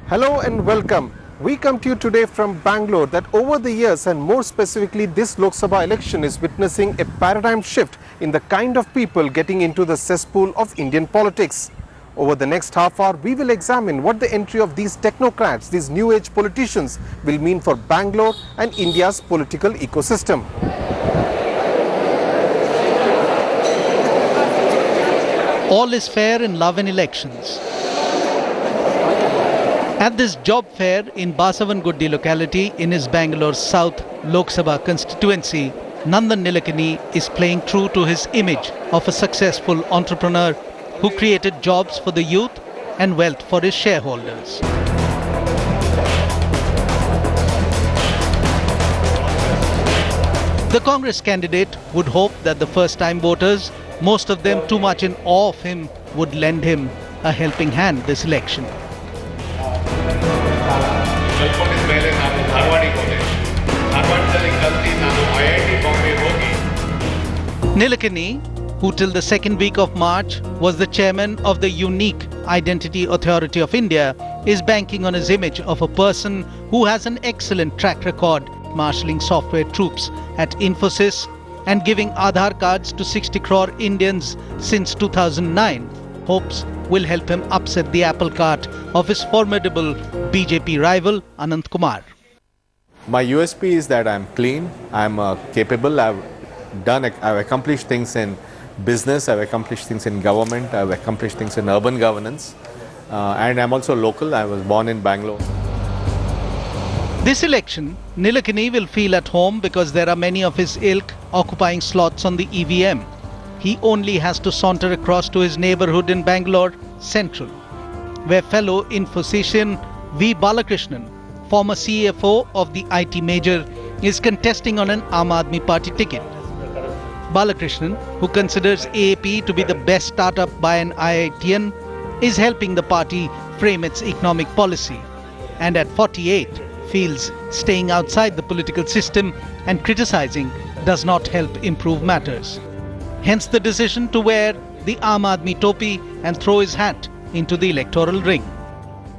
Hello and welcome. We come to you today from Bangalore that over the years and more specifically this Lok Sabha election is witnessing a paradigm shift in the kind of people getting into the cesspool of Indian politics. Over the next half hour, we will examine what the entry of these technocrats, these new age politicians will mean for Bangalore and India's political ecosystem. All is fair in love and elections. At this job fair in Basavanguddi locality in his Bangalore South Lok Sabha constituency, Nandan Nilekani is playing true to his image of a successful entrepreneur who created jobs for the youth and wealth for his shareholders. The Congress candidate would hope that the first-time voters, most of them too much in awe of him, would lend him a helping hand this election. Nilekani, who till the second week of March was the chairman of the Unique Identity Authority of India, is banking on his image of a person who has an excellent track record marshalling software troops at Infosys and giving Aadhaar cards to 60 crore Indians since 2009. Hopes will help him upset the apple cart of his formidable BJP rival Anant Kumar. My USP is that I'm clean, I'm capable, I've accomplished things in business, I've accomplished things in government, I've accomplished things in urban governance, and I'm also local. I was born in Bangalore. This election, Nilekani will feel at home because there are many of his ilk occupying slots on the EVM. He only has to saunter across to his neighborhood in Bangalore Central, where fellow Infosician V. Balakrishnan, former CFO of the IT major, is contesting on an Aam Aadmi Party ticket. Balakrishnan, who considers AAP to be the best startup by an IITian, is helping the party frame its economic policy, and at 48 feels staying outside the political system and criticizing does not help improve matters. Hence the decision to wear the Aam Aadmi topi and throw his hat into the electoral ring.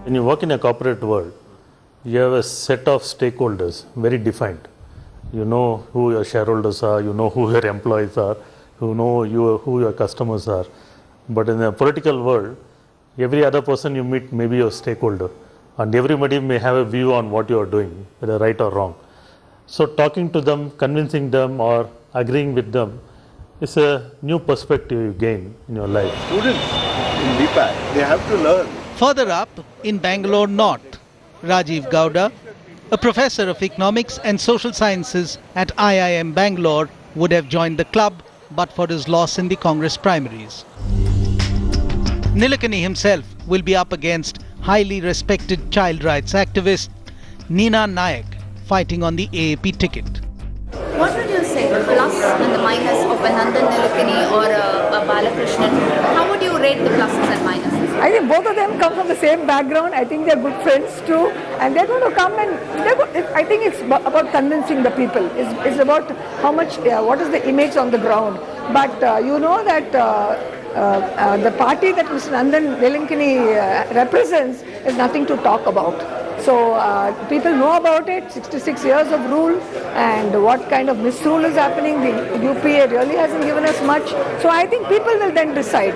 When you work in a corporate world, you have a set of stakeholders, very defined. You know who your shareholders are, you know who your employees are, you know who your customers are. But in the political world, every other person you meet may be your stakeholder. And everybody may have a view on what you are doing, whether right or wrong. So talking to them, convincing them or agreeing with them is a new perspective you gain in your life. Students in BPAC, they have to learn. Further up, in Bangalore North, Rajiv Gowda, a professor of economics and social sciences at IIM Bangalore, would have joined the club but for his loss in the Congress primaries. Nilekani himself will be up against highly respected child rights activist Neena Nayak, fighting on the AAP ticket. What would you say, the plus and the minus of a Nandan Nilekani or a Balakrishnan? How would you rate the pluses and minuses? I think both of them come from the same background. I think they're good friends too, and they're going to come and I think it's about convincing the people. It's about how much, what is the image on the ground. But you know that the party that Mr. Nandan Nilekani represents is nothing to talk about. So people know about it, 66 years of rule, and what kind of misrule is happening. The UPA really hasn't given us much. So I think people will then decide.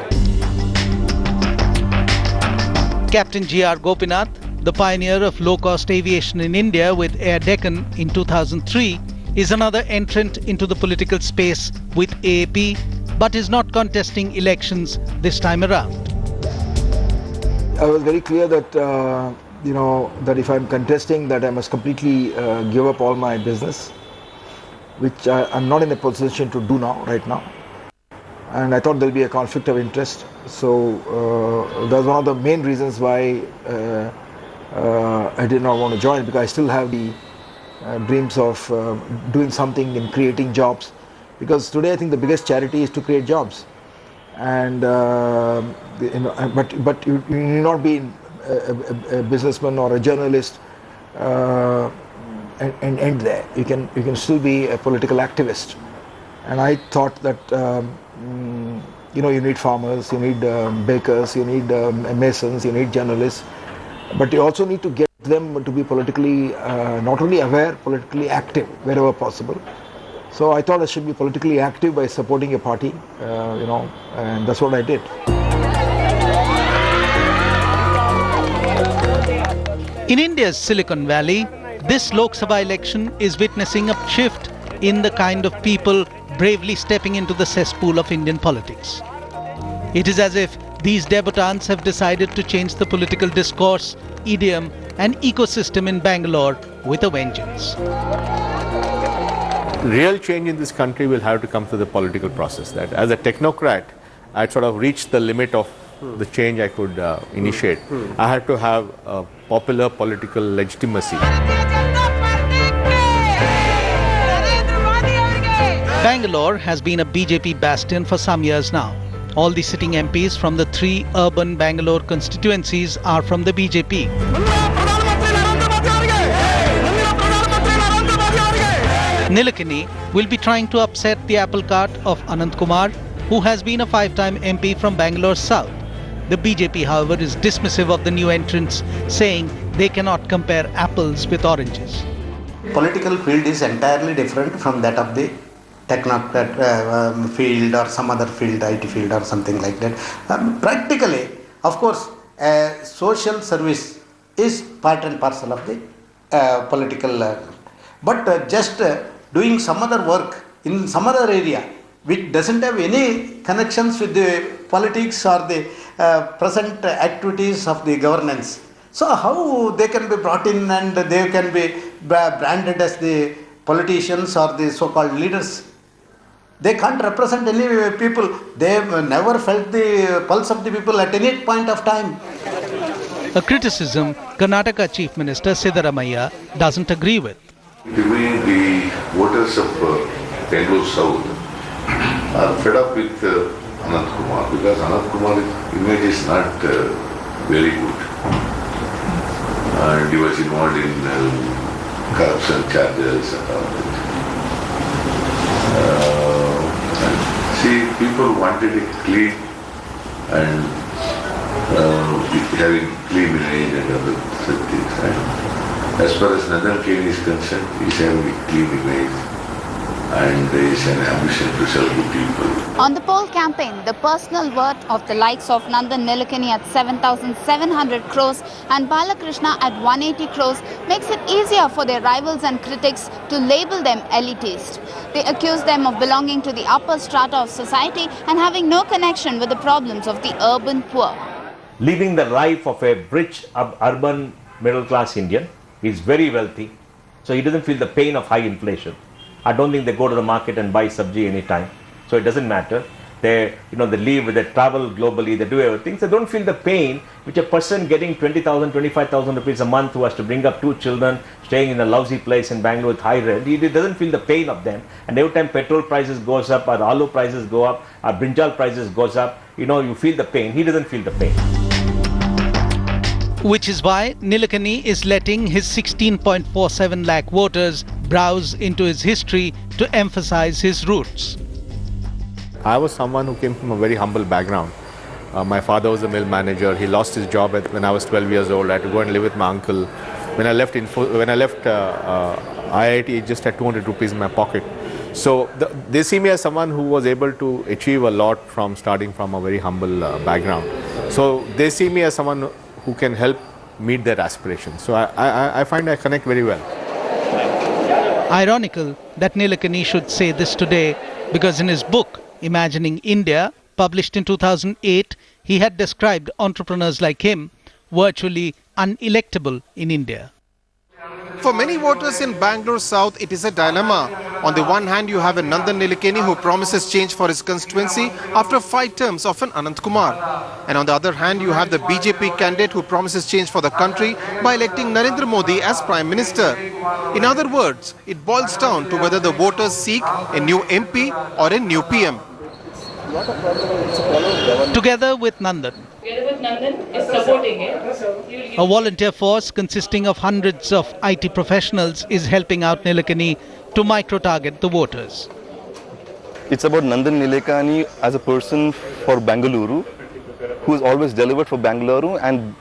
Captain G.R. Gopinath, the pioneer of low-cost aviation in India with Air Deccan in 2003, is another entrant into the political space with AAP, but is not contesting elections this time around. I was very clear that that if I'm contesting, that I must completely give up all my business, which I'm not in a position to do right now. And I thought there'll be a conflict of interest. So that's one of the main reasons why I did not want to join, because I still have the dreams of doing something and creating jobs. Because today I think the biggest charity is to create jobs. And but you need not be a businessman or a journalist and end there. You can still be a political activist. And I thought that you need farmers, you need bakers, you need masons, you need journalists. But you also need to get them to be politically, not only aware, politically active wherever possible. So I thought I should be politically active by supporting a party, and that's what I did. In India's Silicon Valley, this Lok Sabha election is witnessing a shift in the kind of people bravely stepping into the cesspool of Indian politics. It is as if these debutants have decided to change the political discourse, idiom and ecosystem in Bangalore with a vengeance. Real change in this country will have to come through the political process. That as a technocrat, I'd sort of reached the limit of the change I could initiate. I had to have a popular political legitimacy. Bangalore has been a BJP bastion for some years now. All the sitting MPs from the 3 urban Bangalore constituencies are from the BJP. Nilekani will be trying to upset the apple cart of Anant Kumar, who has been a 5-time MP from Bangalore South. The BJP, however, is dismissive of the new entrants, saying they cannot compare apples with oranges. Political field is entirely different from that of the technocrat field or some other field, IT field or something like that. Practically, of course, social service is part and parcel of the political, but just doing some other work in some other area which doesn't have any connections with the politics or the present activities of the governance. So how they can be brought in and they can be branded as the politicians or the so-called leaders? They can't represent any people. They have never felt the pulse of the people at any point of time. A criticism Karnataka Chief Minister Siddaramaiah doesn't agree with. To me, the voters of Bangalore South are fed up with Anant Kumar because Anant Kumar's image is not very good. And he was involved in corruption charges and all that. See, people wanted it clean and having clean image and other such things. And as far as Nandan Kane is concerned, he is having a clean image and there is an ambition to serve the people. On the poll campaign, the personal worth of the likes of Nandan Nilekani at 7,700 crores and Balakrishna at 180 crores makes it easier for their rivals and critics to label them elitist. They accuse them of belonging to the upper strata of society and having no connection with the problems of the urban poor. Living the life of a rich urban middle class Indian, he is very wealthy, so he doesn't feel the pain of high inflation. I don't think they go to the market and buy sabji anytime, so it doesn't matter. They live, they travel globally, they do everything, so they don't feel the pain which a person getting 20,000, 25,000 rupees a month who has to bring up 2 children, staying in a lousy place in Bangalore with high rent, he doesn't feel the pain of them. And every time petrol prices goes up, or aloo prices go up, or brinjal prices goes up, you feel the pain. He doesn't feel the pain. Which is why Nilekani is letting his 16.47 lakh voters browse into his history to emphasize his roots. I was someone who came from a very humble background. My father was a mill manager. He lost his job when I was 12 years old. I had to go and live with my uncle. When I left IIT, I just had 200 rupees in my pocket. So they see me as someone who was able to achieve a lot from starting from a very humble background. So they see me as someone who can help meet their aspirations. So I find I connect very well. Ironical that Nilekani should say this today, because in his book, Imagining India, published in 2008, he had described entrepreneurs like him virtually unelectable in India. For many voters in Bangalore South, it is a dilemma. On the one hand, you have a Nandan Nilekani who promises change for his constituency after 5 terms of an Anant Kumar. And on the other hand, you have the BJP candidate who promises change for the country by electing Narendra Modi as Prime Minister. In other words, it boils down to whether the voters seek a new MP or a new PM. Together with Nandan is supporting it. A volunteer force consisting of hundreds of IT professionals is helping out Nilekani to micro-target the voters. It's about Nandan Nilekani as a person for Bangalore, who has always delivered for Bangalore, and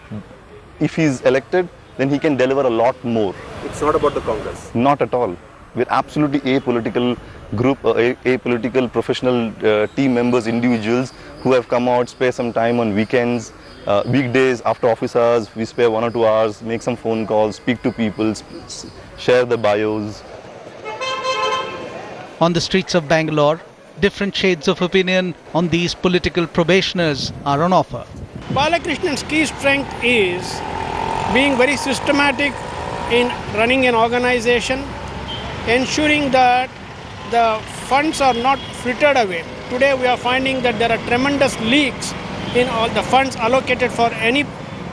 if he's elected, then he can deliver a lot more. It's not about the Congress. Not at all. We're absolutely apolitical group, apolitical professional team members, individuals who have come out, spare some time on weekends, weekdays after office hours. We spare 1 or 2 hours, make some phone calls, speak to people, share the bios. On the streets of Bangalore, different shades of opinion on these political probationers are on offer. Balakrishnan's key strength is being very systematic in running an organization, ensuring that the funds are not frittered away. Today we are finding that there are tremendous leaks in all the funds allocated for any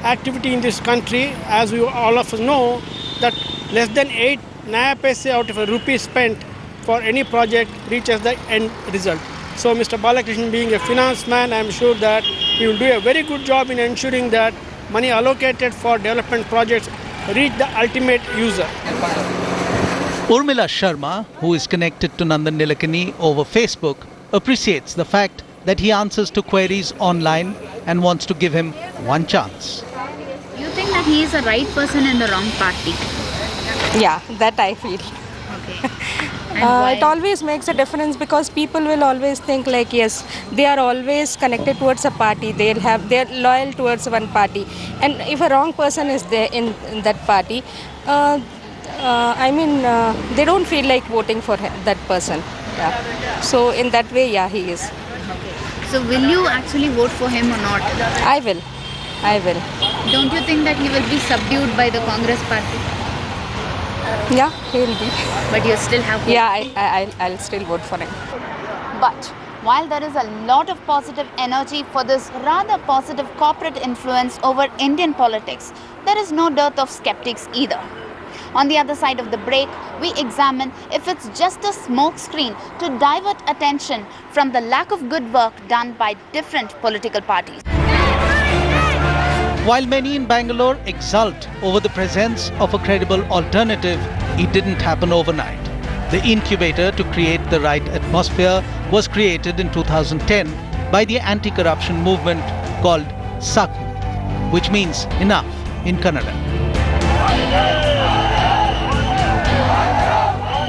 activity in this country. As we all of us know, that less than 8 naya paise out of a rupee spent for any project reaches the end result. So Mr. Balakrishnan, being a finance man, I am sure that he will do a very good job in ensuring that money allocated for development projects reach the ultimate user. Urmila Sharma, who is connected to Nandan Nilekani over Facebook, appreciates the fact that he answers to queries online and wants to give him one chance. You think that he is the right person in the wrong party? Yeah, that I feel. Okay. It always makes a difference because people will always think like, yes, they are always connected towards a party, they're loyal towards one party, and if a wrong person is there in that party, they don't feel like voting for that person. Yeah. So in that way, yeah, he is. Okay. So will you actually vote for him or not? I will. Don't you think that he will be subdued by the Congress party? Yeah, he will be. But you still have hope? Yeah, I'll still vote for him. But while there is a lot of positive energy for this rather positive corporate influence over Indian politics, there is no dearth of skeptics either. On the other side of the break, we examine if it's just a smokescreen to divert attention from the lack of good work done by different political parties. While many in Bangalore exult over the presence of a credible alternative, it didn't happen overnight. The incubator to create the right atmosphere was created in 2010 by the anti-corruption movement called SAKU, which means enough in Kannada.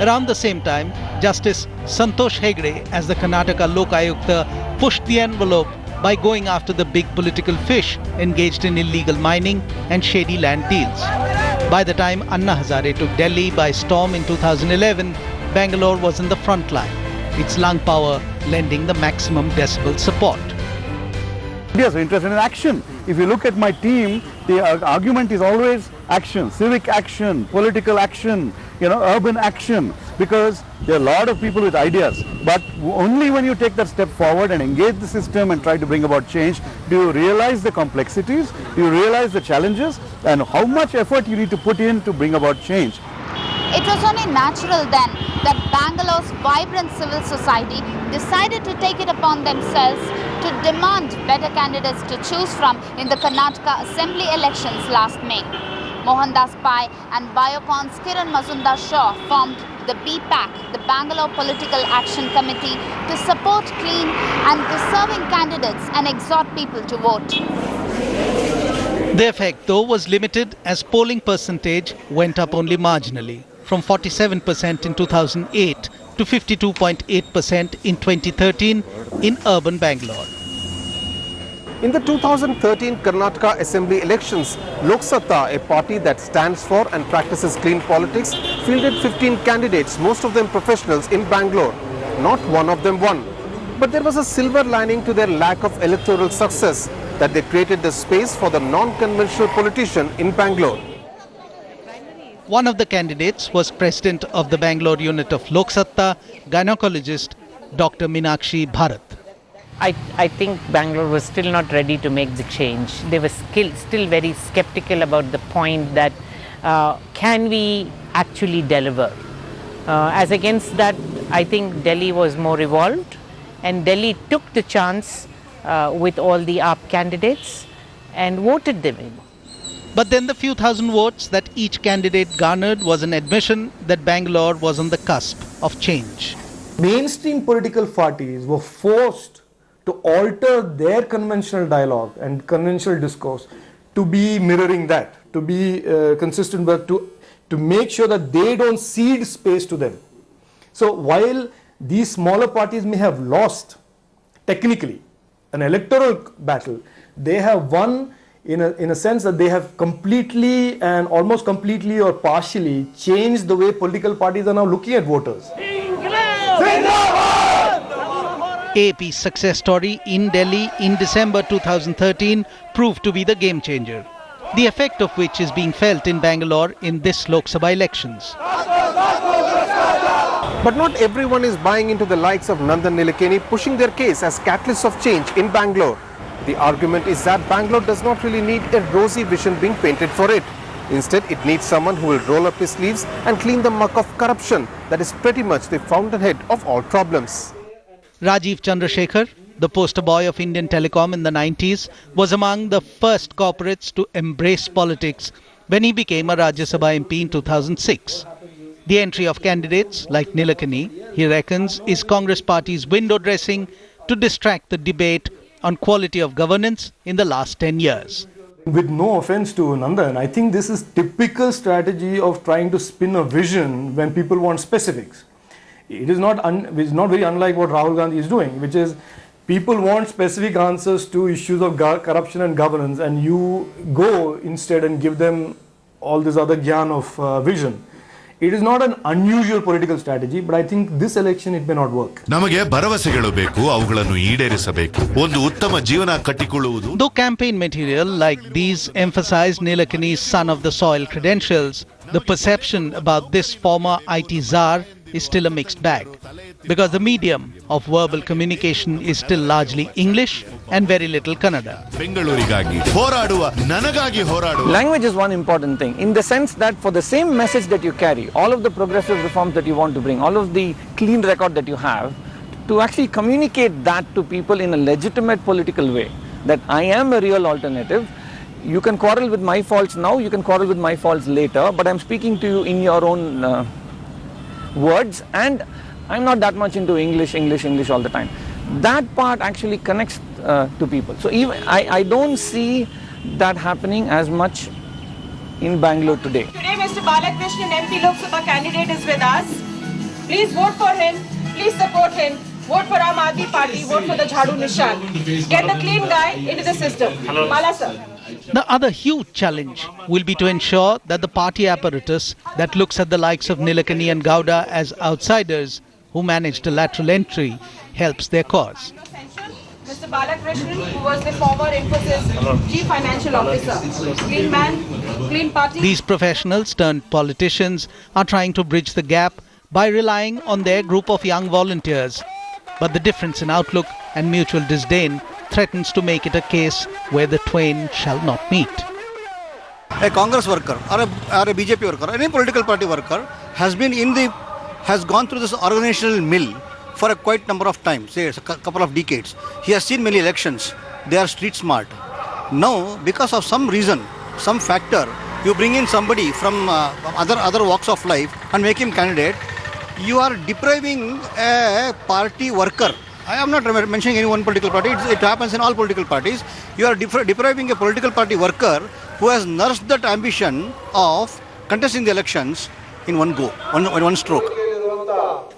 Around the same time, Justice Santosh Hegde as the Karnataka Lok Ayukta pushed the envelope by going after the big political fish engaged in illegal mining and shady land deals. By the time Anna Hazare took Delhi by storm in 2011, Bangalore was in the front line, its lung power lending the maximum decibel support. Yes, interested in action. If you look at my team, the argument is always action, civic action, political action, urban action, because there are a lot of people with ideas. But only when you take that step forward and engage the system and try to bring about change, do you realize the complexities, do you realize the challenges, and how much effort you need to put in to bring about change. It was only natural then that Bangalore's vibrant civil society decided to take it upon themselves to demand better candidates to choose from in the Karnataka Assembly elections last May. Mohandas Pai and Biocon's Kiran Mazumdar-Shaw formed the BPAC, the Bangalore Political Action Committee, to support clean and deserving candidates and exhort people to vote. The effect, though, was limited as polling percentage went up only marginally, from 47% in 2008 to 52.8% in 2013 in urban Bangalore. In the 2013 Karnataka Assembly elections, Lok Sabha, a party that stands for and practices clean politics, fielded 15 candidates, most of them professionals, in Bangalore. Not one of them won. But there was a silver lining to their lack of electoral success, that they created the space for the non-conventional politician in Bangalore. One of the candidates was president of the Bangalore unit of Lok Sabha, gynecologist Dr. Meenakshi Bharat. I think Bangalore was still not ready to make the change. They were still very skeptical about the point that can we actually deliver. As against that, I think Delhi was more evolved, and Delhi took the chance with all the AAP candidates and voted them in. But then the few thousand votes that each candidate garnered was an admission that Bangalore was on the cusp of change. Mainstream political parties were forced to alter their conventional dialogue and conventional discourse to be mirroring that, to be consistent, but to make sure that they don't cede space to them. So while these smaller parties may have lost technically an electoral battle, they have won in a sense that they have completely and almost completely or partially changed the way political parties are now looking at voters. AP's success story in Delhi in December 2013 proved to be the game changer, the effect of which is being felt in Bangalore in this Lok Sabha elections. But not everyone is buying into the likes of Nandan Nilekani pushing their case as catalysts of change in Bangalore. The argument is that Bangalore does not really need a rosy vision being painted for it. Instead, it needs someone who will roll up his sleeves and clean the muck of corruption that is pretty much the fountainhead of all problems. Rajiv Chandrasekhar, the poster boy of Indian Telecom in the 90s, was among the first corporates to embrace politics when he became a Rajya Sabha MP in 2006. The entry of candidates like Nilekani, he reckons, is Congress Party's window dressing to distract the debate on quality of governance in the last 10 years. With no offense to Nandan, I think this is typical strategy of trying to spin a vision when people want specifics. It is not very unlike what Rahul Gandhi is doing, which is people want specific answers to issues of corruption and governance, and you go instead and give them all this other gyan of vision. It is not an unusual political strategy, but I think this election it may not work. Though campaign material like these emphasize Nilekani's son of the soil credentials, the perception about this former IT czar is still a mixed bag, because the medium of verbal communication is still largely English and very little Kannada. Language is one important thing, in the sense that for the same message that you carry, all of the progressive reforms that you want to bring, all of the clean record that you have, to actually communicate that to people in a legitimate political way, that I am a real alternative. You can quarrel with my faults now, you can quarrel with my faults later, but I'm speaking to you in your own words, and I'm not that much into English all the time. That part actually connects to people. So even I don't see that happening as much in Bangalore today. Today Mr. Balakrishnan, MP Lok Sabha candidate, is with us. Please vote for him, please support him. Vote for Aam Aadmi Party, vote for the Jhadu Nishan. Get the clean guy into the system. Mala sir. The other huge challenge will be to ensure that the party apparatus that looks at the likes of Nilekani and Gowda as outsiders who managed a lateral entry helps their cause. Mr. Balakrishnan, who was the former Infosys Chief Financial Officer. Clean man, clean party. These professionals turned politicians are trying to bridge the gap by relying on their group of young volunteers. But the difference in outlook and mutual disdain threatens to make it a case where the twain shall not meet. A Congress worker or a BJP worker, any political party worker has gone through this organizational mill for a quite number of times, say a couple of decades. He has seen many elections. They are street smart. Now, because of some reason, some factor, you bring in somebody from other walks of life and make him candidate. You are depriving a party worker. I am not mentioning any one political party. It happens in all political parties. You are depriving a political party worker who has nursed that ambition of contesting the elections in one go, one stroke.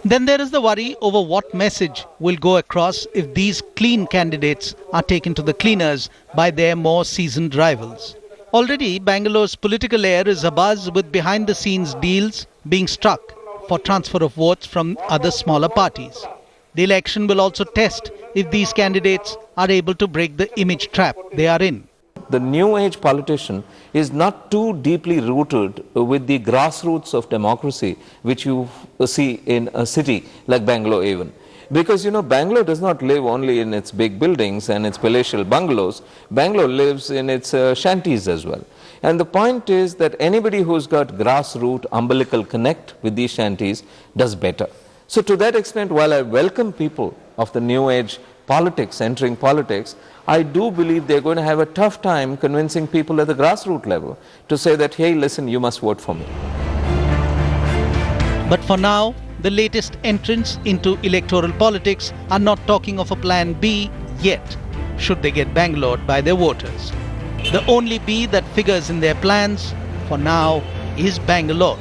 Then there is the worry over what message will go across if these clean candidates are taken to the cleaners by their more seasoned rivals. Already, Bangalore's political air is abuzz with behind-the-scenes deals being struck for transfer of votes from other smaller parties. The election will also test if these candidates are able to break the image trap they are in. The new age politician is not too deeply rooted with the grassroots of democracy, which you see in a city like Bangalore even. Because Bangalore does not live only in its big buildings and its palatial bungalows. Bangalore lives in its shanties as well. And the point is that anybody who's got grassroots umbilical connect with these shanties does better. So to that extent, while I welcome people of the new age politics entering politics, I do believe they're going to have a tough time convincing people at the grassroots level to say that, hey, listen, you must vote for me. But for now, the latest entrants into electoral politics are not talking of a plan B yet, should they get Bangalored by their voters. The only B that figures in their plans for now is Bangalore.